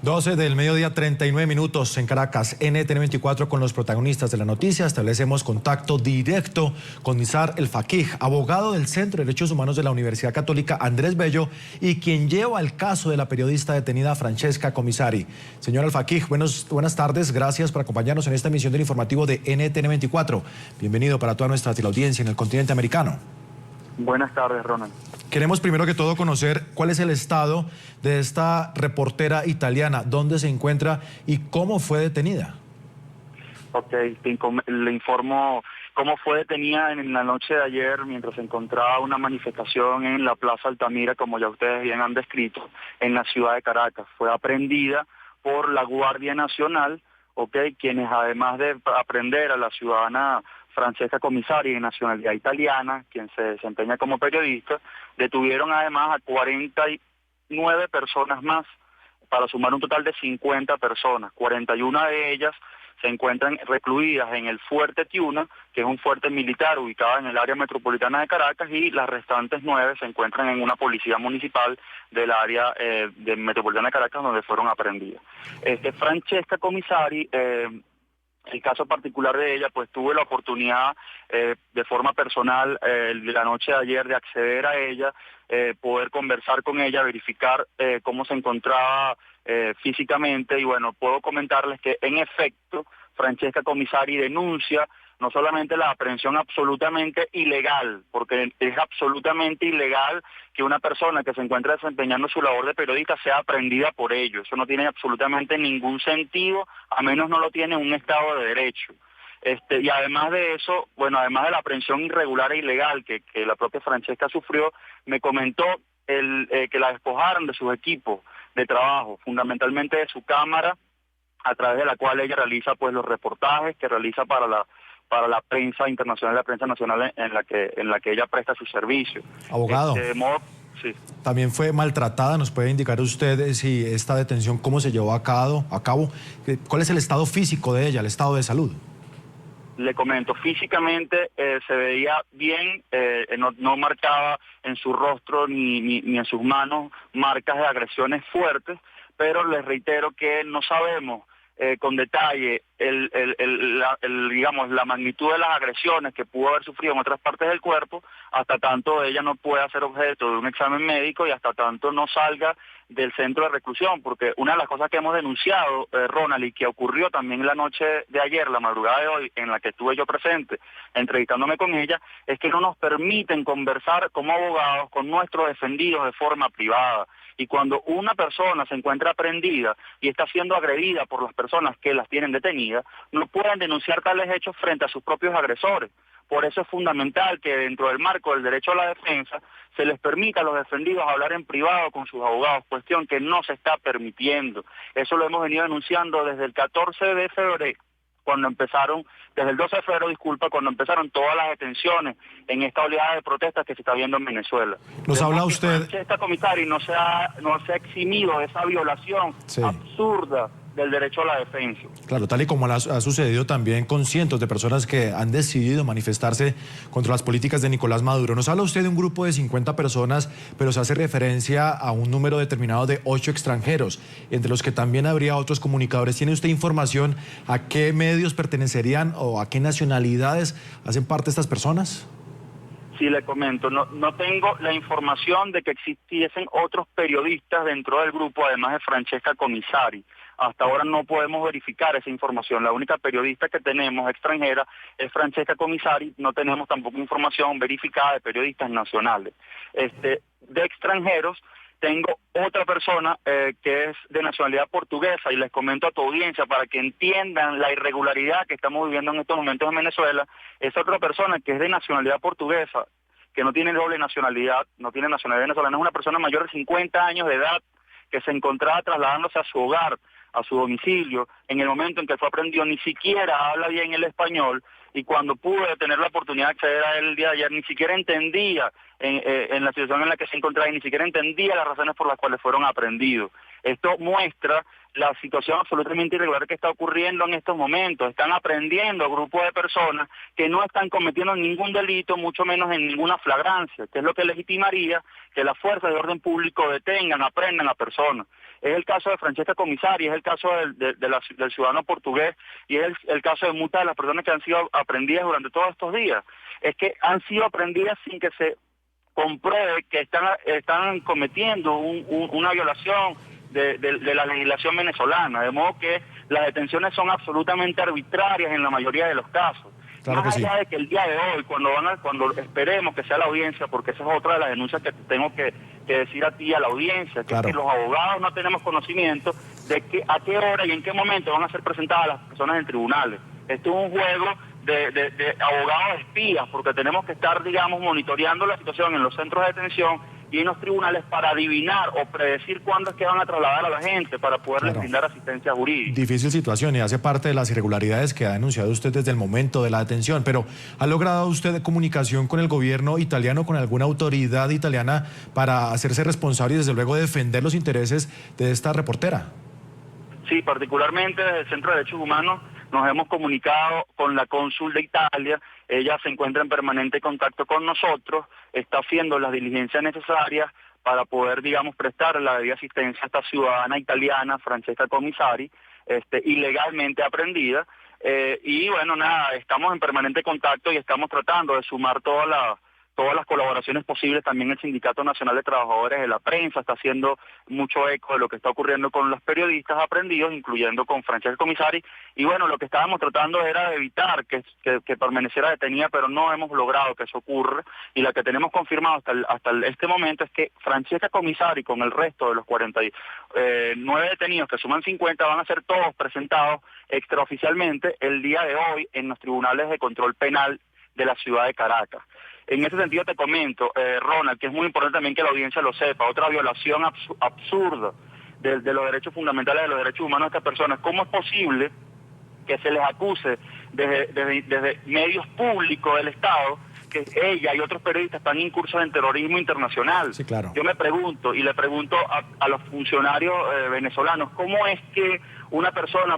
12 del mediodía, 39 minutos en Caracas. NTN 24 con los protagonistas de la noticia. Establecemos contacto directo con Nizar El Faqih, abogado del Centro de Derechos Humanos de la Universidad Católica Andrés Bello y quien lleva el caso de la periodista detenida Francesca Comisari. Señor El Faqih, buenas tardes. Gracias por acompañarnos en esta emisión del informativo de NTN 24. Bienvenido para toda nuestra teleaudiencia en el continente americano. Buenas tardes, Ronald. Queremos primero que todo conocer cuál es el estado de esta reportera italiana, dónde se encuentra y cómo fue detenida. Ok, le informo cómo fue detenida en la noche de ayer mientras se encontraba una manifestación en la Plaza Altamira, como ya ustedes bien han descrito, en la ciudad de Caracas. Fue aprehendida por la Guardia Nacional, quienes además de aprender a la ciudadana Francesca Comisari, de nacionalidad italiana, quien se desempeña como periodista, detuvieron además a 49 personas más, para sumar un total de 50 personas. 41 de ellas se encuentran recluidas en el Fuerte Tiuna, que es un fuerte militar ubicado en el área metropolitana de Caracas, y las restantes 9 se encuentran en una policía municipal del área metropolitana de Caracas, donde fueron aprehendidas. Francesca Comisari, el caso particular de ella, pues tuve la oportunidad de forma personal la noche de ayer de acceder a ella, poder conversar con ella, verificar cómo se encontraba físicamente, y bueno, puedo comentarles que en efecto Francesca Comisari denuncia no solamente la aprehensión absolutamente ilegal, porque es absolutamente ilegal que una persona que se encuentra desempeñando su labor de periodista sea aprehendida por ello. Eso no tiene absolutamente ningún sentido, a menos no lo tiene un Estado de Derecho. Y además de eso, bueno, además de la aprehensión irregular e ilegal que la propia Francesca sufrió, me comentó que la despojaron de sus equipos de trabajo, fundamentalmente de su cámara, a través de la cual ella realiza pues los reportajes que realiza para la prensa internacional, la prensa nacional en la que ella presta su servicio. Abogado, sí. También fue maltratada. ¿Nos puede indicar usted si esta detención, cómo se llevó a cabo? ¿Cuál es el estado físico de ella, el estado de salud? Le comento, físicamente se veía bien, no marcaba en su rostro ni en sus manos marcas de agresiones fuertes, pero les reitero que no sabemos con detalle digamos, la magnitud de las agresiones que pudo haber sufrido en otras partes del cuerpo, hasta tanto ella no pueda ser objeto de un examen médico y hasta tanto no salga del centro de reclusión, porque una de las cosas que hemos denunciado, Ronald, y que ocurrió también la noche de ayer, la madrugada de hoy, en la que estuve yo presente, entrevistándome con ella, es que no nos permiten conversar como abogados con nuestros defendidos de forma privada. Y cuando una persona se encuentra aprehendida y está siendo agredida por las personas que las tienen detenidas, no pueden denunciar tales hechos frente a sus propios agresores. Por eso es fundamental que dentro del marco del derecho a la defensa se les permita a los defendidos hablar en privado con sus abogados, cuestión que no se está permitiendo. Eso lo hemos venido denunciando desde el 14 de febrero, desde el 12 de febrero, cuando empezaron todas las detenciones en esta oleada de protestas que se está viendo en Venezuela. Nos habla usted... Esta comisaria no se ha eximido de esa violación absurda del derecho a la defensa. Claro, tal y como ha sucedido también con cientos de personas que han decidido manifestarse contra las políticas de Nicolás Maduro. Nos habla usted de un grupo de 50 personas, pero se hace referencia a un número determinado de 8 extranjeros, entre los que también habría otros comunicadores. ¿Tiene usted información a qué medios pertenecerían o a qué nacionalidades hacen parte estas personas? Sí, le comento, no tengo la información de que existiesen otros periodistas dentro del grupo, además de Francesca Comisari. Hasta ahora no podemos verificar esa información. La única periodista que tenemos extranjera es Francesca Comisari. No tenemos tampoco información verificada de periodistas nacionales. De extranjeros, tengo otra persona que es de nacionalidad portuguesa, y les comento a tu audiencia para que entiendan la irregularidad que estamos viviendo en estos momentos en Venezuela. Es otra persona que es de nacionalidad portuguesa, que no tiene doble nacionalidad, no tiene nacionalidad venezolana, es una persona mayor de 50 años de edad que se encontraba trasladándose a su hogar, a su domicilio, en el momento en que fue aprehendido. Ni siquiera habla bien el español, y cuando pude tener la oportunidad de acceder a él el día de ayer, ni siquiera entendía en la situación en la que se encontraba, y ni siquiera entendía las razones por las cuales fueron aprehendidos. Esto muestra la situación absolutamente irregular que está ocurriendo en estos momentos. Están aprehendiendo a grupos de personas que no están cometiendo ningún delito, mucho menos en ninguna flagrancia, que es lo que legitimaría que las fuerzas de orden público detengan, aprendan a personas. Es el caso de Francesca Comisari, es el caso del ciudadano portugués y es el caso de muchas de las personas que han sido aprendidas durante todos estos días. Es que han sido aprendidas sin que se compruebe que están cometiendo una violación de la legislación venezolana, de modo que las detenciones son absolutamente arbitrarias en la mayoría de los casos. Claro Más que sí. allá de que el día de hoy, cuando esperemos que sea la audiencia, porque esa es otra de las denuncias que tengo que decir a ti, a la audiencia, que Claro. es que los abogados no tenemos conocimiento de a qué hora y en qué momento van a ser presentadas las personas en tribunales. Esto es un juego de abogados espías, porque tenemos que estar, digamos, monitoreando la situación en los centros de detención y en los tribunales para adivinar o predecir cuándo es que van a trasladar a la gente para poderles Claro. brindar asistencia jurídica. Difícil situación y hace parte de las irregularidades que ha denunciado usted desde el momento de la detención, pero ¿ha logrado usted comunicación con el gobierno italiano, con alguna autoridad italiana para hacerse responsable y desde luego defender los intereses de esta reportera? Sí, particularmente desde el Centro de Derechos Humanos nos hemos comunicado con la cónsul de Italia. Ella se encuentra en permanente contacto con nosotros, está haciendo las diligencias necesarias para poder, digamos, prestar la debida asistencia a esta ciudadana italiana, Francesca Comisari, ilegalmente aprendida. Y bueno, nada, estamos en permanente contacto y estamos tratando de sumar todas las colaboraciones posibles. También el Sindicato Nacional de Trabajadores de la Prensa está haciendo mucho eco de lo que está ocurriendo con los periodistas aprendidos, incluyendo con Francesca Comisari. Y bueno, lo que estábamos tratando era de evitar que permaneciera detenida, pero no hemos logrado que eso ocurra. Y la que tenemos confirmado hasta este momento es que Francesca Comisari, con el resto de los 49 detenidos, que suman 50, van a ser todos presentados extraoficialmente el día de hoy en los tribunales de control penal de la ciudad de Caracas. En ese sentido te comento, Ronald, que es muy importante también que la audiencia lo sepa, otra violación absurda de los derechos fundamentales, de los derechos humanos de estas personas. ¿Cómo es posible que se les acuse desde medios públicos del Estado que ella y otros periodistas están incursos en terrorismo internacional? Sí, claro. Yo me pregunto, y le pregunto a los funcionarios venezolanos, ¿cómo es que una persona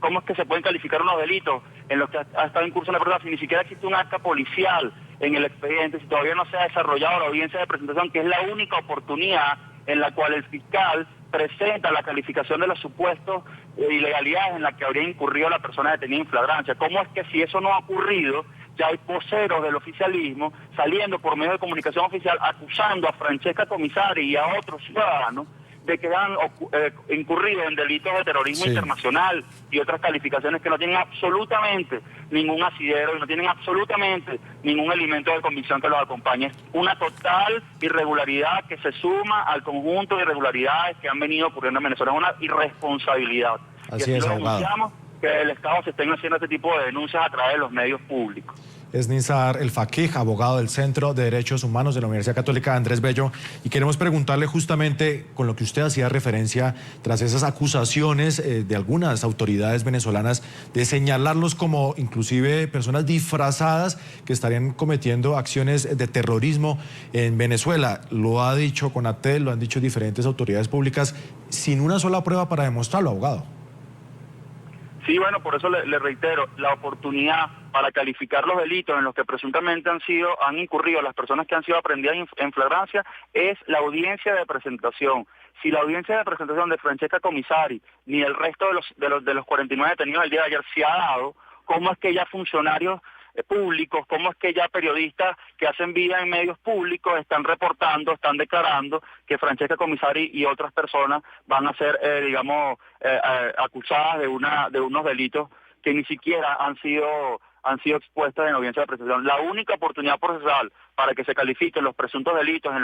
cómo es que se pueden calificar unos delitos en los que ha estado incurso una persona si ni siquiera existe un acta policial en el expediente, si todavía no se ha desarrollado la audiencia de presentación, que es la única oportunidad en la cual el fiscal presenta la calificación de los supuestos ilegalidades en las que habría incurrido la persona detenida en flagrancia? ¿Cómo es que si eso no ha ocurrido, ya hay voceros del oficialismo saliendo por medio de comunicación oficial acusando a Francesca Comisari y a otros ciudadanos de que han incurrido en delitos de terrorismo internacional y otras calificaciones que no tienen absolutamente ningún asidero y no tienen absolutamente ningún elemento de convicción que los acompañe? Es una total irregularidad que se suma al conjunto de irregularidades que han venido ocurriendo en Venezuela. Es una irresponsabilidad. Así y es, lo abogado. denunciamos, que el Estado se estén haciendo este tipo de denuncias a través de los medios públicos. Es Nizar El Faqih, abogado del Centro de Derechos Humanos de la Universidad Católica Andrés Bello, y queremos preguntarle justamente con lo que usted hacía referencia tras esas acusaciones de algunas autoridades venezolanas de señalarlos como inclusive personas disfrazadas que estarían cometiendo acciones de terrorismo en Venezuela. Lo ha dicho Conatel, lo han dicho diferentes autoridades públicas, sin una sola prueba para demostrarlo, abogado. Sí, bueno, por eso le reitero, la oportunidad para calificar los delitos en los que presuntamente han incurrido las personas que han sido aprehendidas en flagrancia es la audiencia de presentación. Si la audiencia de presentación de Francesca Comisari ni el resto de los 49 detenidos el día de ayer se ha dado, ¿cómo es que ya funcionarios públicos, cómo es que ya periodistas que hacen vida en medios públicos están reportando, están declarando que Francesca Comisari y otras personas van a ser, acusadas de unos delitos que ni siquiera han sido expuestas en audiencia de presentación? La única oportunidad procesal para que se califiquen los presuntos delitos en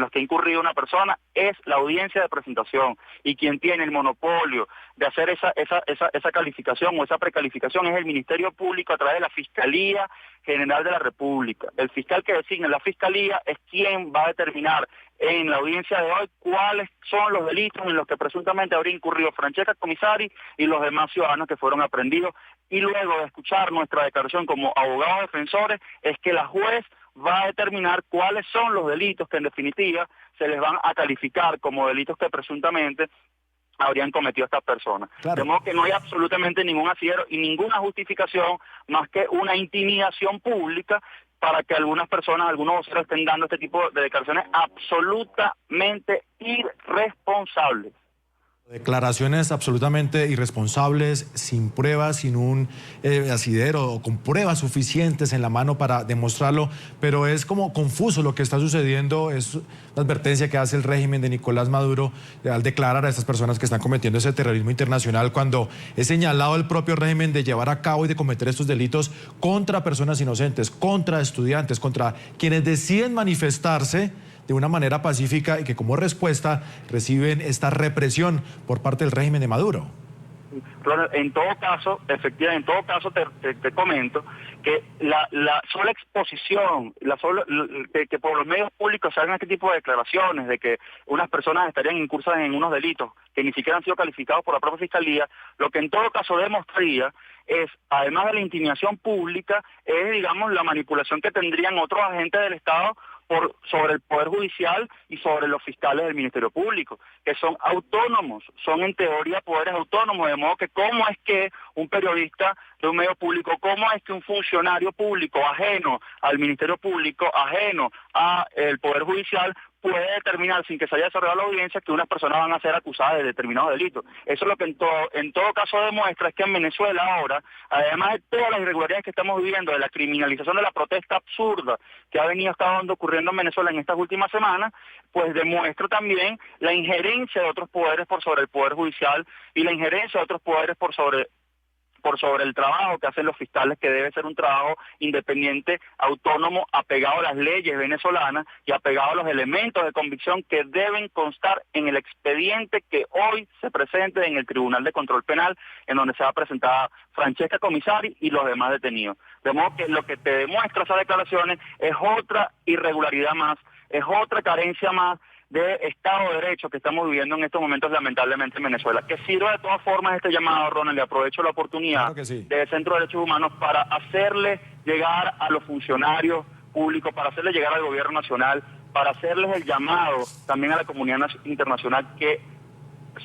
los que ha incurrido una persona es la audiencia de presentación, y quien tiene el monopolio de hacer esa calificación o esa precalificación es el Ministerio Público a través de la Fiscalía General de la República. El fiscal que designa la Fiscalía es quien va a determinar en la audiencia de hoy cuáles son los delitos en los que presuntamente habría incurrido Francesca Comisari y los demás ciudadanos que fueron aprehendidos, y luego de escuchar nuestra declaración como abogados defensores es que la juez va a determinar cuáles son los delitos que en definitiva se les van a calificar como delitos que presuntamente habrían cometido estas personas. Claro. De modo que no hay absolutamente ningún asidero y ninguna justificación más que una intimidación pública para que algunas personas, algunos voceros estén dando este tipo de declaraciones absolutamente irresponsables. Declaraciones absolutamente irresponsables, sin pruebas, sin un asidero o con pruebas suficientes en la mano para demostrarlo, pero es como confuso lo que está sucediendo. Es una advertencia que hace el régimen de Nicolás Maduro al declarar a estas personas que están cometiendo ese terrorismo internacional, cuando es señalado el propio régimen de llevar a cabo y de cometer estos delitos contra personas inocentes, contra estudiantes, contra quienes deciden manifestarse de una manera pacífica y que como respuesta reciben esta represión por parte del régimen de Maduro. En todo caso, efectivamente, te comento que la sola exposición, que por los medios públicos se hagan este tipo de declaraciones de que unas personas estarían incursas en unos delitos que ni siquiera han sido calificados por la propia Fiscalía, lo que en todo caso demostraría es, además de la intimidación pública, es, digamos, la manipulación que tendrían otros agentes del Estado sobre el Poder Judicial y sobre los fiscales del Ministerio Público, que son autónomos, son en teoría poderes autónomos, de modo que cómo es que un periodista de un medio público, cómo es que un funcionario público ajeno al Ministerio Público, ajeno al Poder Judicial, puede determinar sin que se haya desarrollado la audiencia que unas personas van a ser acusadas de determinados delitos. Eso es lo que en todo caso demuestra es que en Venezuela ahora, además de todas las irregularidades que estamos viviendo, de la criminalización de la protesta absurda que ha venido estando ocurriendo en Venezuela en estas últimas semanas, pues demuestra también la injerencia de otros poderes por sobre el Poder Judicial y la injerencia de otros poderes por sobre el trabajo que hacen los fiscales, que debe ser un trabajo independiente, autónomo, apegado a las leyes venezolanas y apegado a los elementos de convicción que deben constar en el expediente que hoy se presente en el Tribunal de Control Penal, en donde se va a presentar Francesca Comisari y los demás detenidos. De modo que lo que te demuestra esas declaraciones es otra irregularidad más, es otra carencia más de Estado de Derecho que estamos viviendo en estos momentos lamentablemente en Venezuela. Que sirva de todas formas este llamado, Ronald, y aprovecho la oportunidad del Centro de Derechos Humanos para hacerle llegar a los funcionarios públicos, para hacerle llegar al gobierno nacional, para hacerles el llamado también a la comunidad internacional que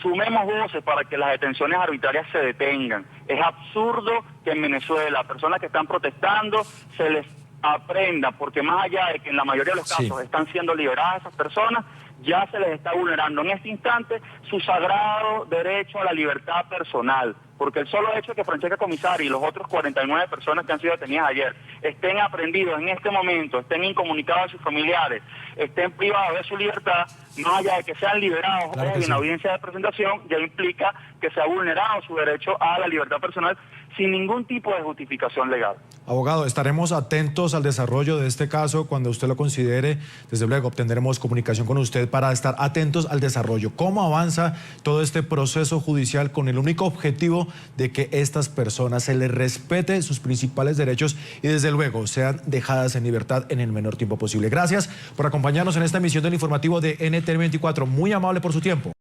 sumemos voces para que las detenciones arbitrarias se detengan. Es absurdo que en Venezuela personas que están protestando se les aprenda, porque más allá de que en la mayoría de los casos están siendo liberadas esas personas, ya se les está vulnerando en este instante su sagrado derecho a la libertad personal, porque el solo hecho de que Francesca Comisari y los otros 49 personas que han sido detenidas ayer estén aprendidos en este momento, estén incomunicados a sus familiares, estén privados de su libertad, más allá de que sean liberados hoy en la audiencia de presentación, ya implica que se ha vulnerado su derecho a la libertad personal sin ningún tipo de justificación legal. Abogado, estaremos atentos al desarrollo de este caso cuando usted lo considere. Desde luego obtendremos comunicación con usted para estar atentos al desarrollo. ¿Cómo avanza todo este proceso judicial con el único objetivo de que estas personas se les respete sus principales derechos y desde luego sean dejadas en libertad en el menor tiempo posible? Gracias por acompañarnos en esta emisión del informativo de NTN 24. Muy amable por su tiempo.